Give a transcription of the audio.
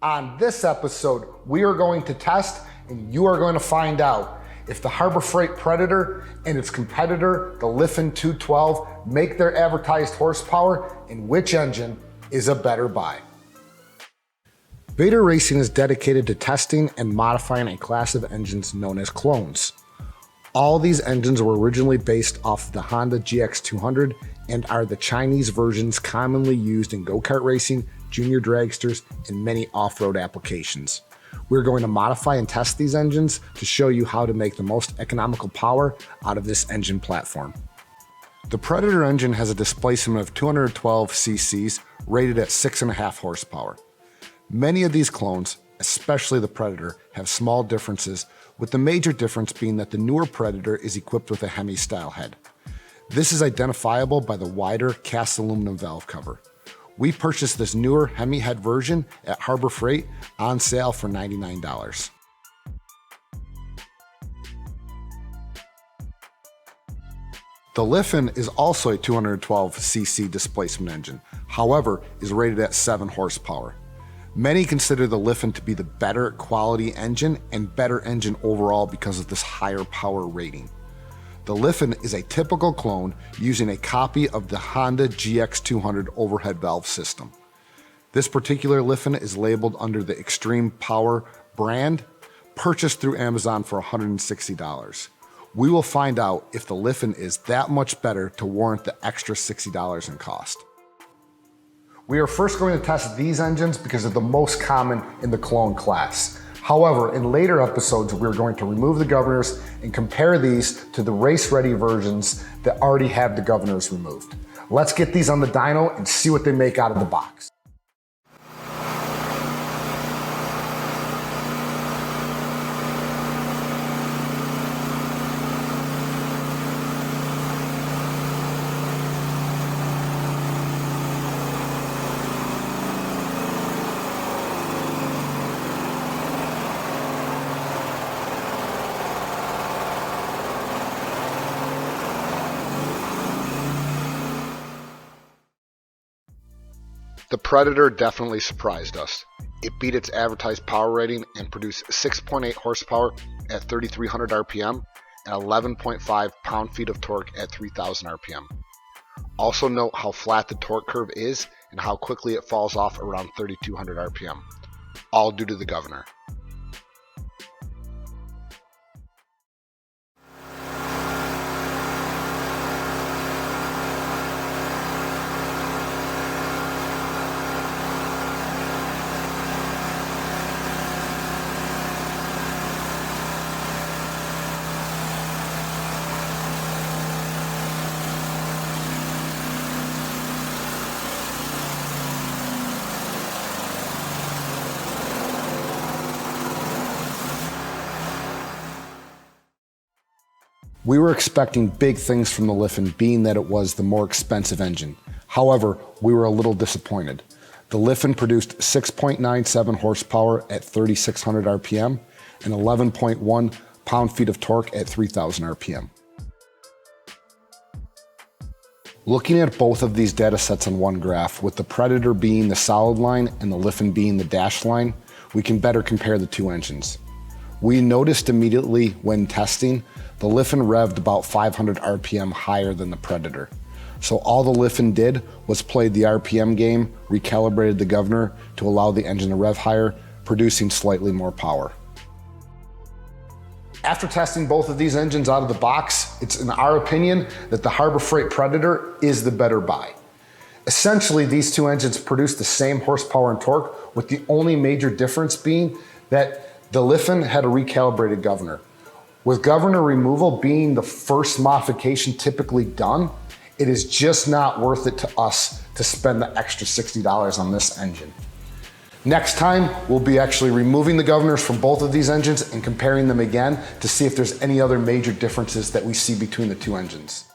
On this episode, we are going to test and you are going to find out if the Harbor Freight Predator and its competitor, the Lifan 212, make their advertised horsepower and which engine is a better buy. Beta Racing is dedicated to testing and modifying a class of engines known as clones. All these engines were originally based off the Honda GX200 and are the Chinese versions commonly used in go-kart racing, junior dragsters, and many off-road applications. We're going to modify and test these engines to show you how to make the most economical power out of this engine platform. The Predator engine has a displacement of 212 cc's rated at 6.5 horsepower. Many of these clones, especially the Predator, have small differences, with the major difference being that the newer Predator is equipped with a Hemi-style head. This is identifiable by the wider cast aluminum valve cover. We purchased this newer Hemi head version at Harbor Freight on sale for $99. The Lifan is also a 212 cc displacement engine, however, is rated at 7 horsepower. Many consider the Lifan to be the better quality engine and better engine overall because of this higher power rating. The Lifan is a typical clone using a copy of the Honda GX200 overhead valve system. This particular Lifan is labeled under the Extreme Power brand, purchased through Amazon for $160. We will find out if the Lifan is that much better to warrant the extra $60 in cost. We are first going to test these engines because they're the most common in the clone class. However, in later episodes, we're going to remove the governors and compare these to the race-ready versions that already have the governors removed. Let's get these on the dyno and see what they make out of the box. The Predator definitely surprised us. It beat its advertised power rating and produced 6.8 horsepower at 3,300 RPM and 11.5 pound-feet of torque at 3,000 RPM. Also note how flat the torque curve is and how quickly it falls off around 3,200 RPM, all due to the governor. We were expecting big things from the Lifan, being that it was the more expensive engine. However, we were a little disappointed. The Lifan produced 6.97 horsepower at 3,600 RPM and 11.1 pound-feet of torque at 3,000 RPM. Looking at both of these data sets on one graph, with the Predator being the solid line and the Lifan being the dashed line, we can better compare the two engines. We noticed immediately when testing, the Lifan revved about 500 RPM higher than the Predator. So all the Lifan did was play the RPM game, recalibrated the governor to allow the engine to rev higher, producing slightly more power. After testing both of these engines out of the box, it's in our opinion that the Harbor Freight Predator is the better buy. Essentially, these two engines produce the same horsepower and torque, with the only major difference being that the Lifan had a recalibrated governor. With governor removal being the first modification typically done, it is just not worth it to us to spend the extra $60 on this engine. Next time, we'll be actually removing the governors from both of these engines and comparing them again to see if there's any other major differences that we see between the two engines.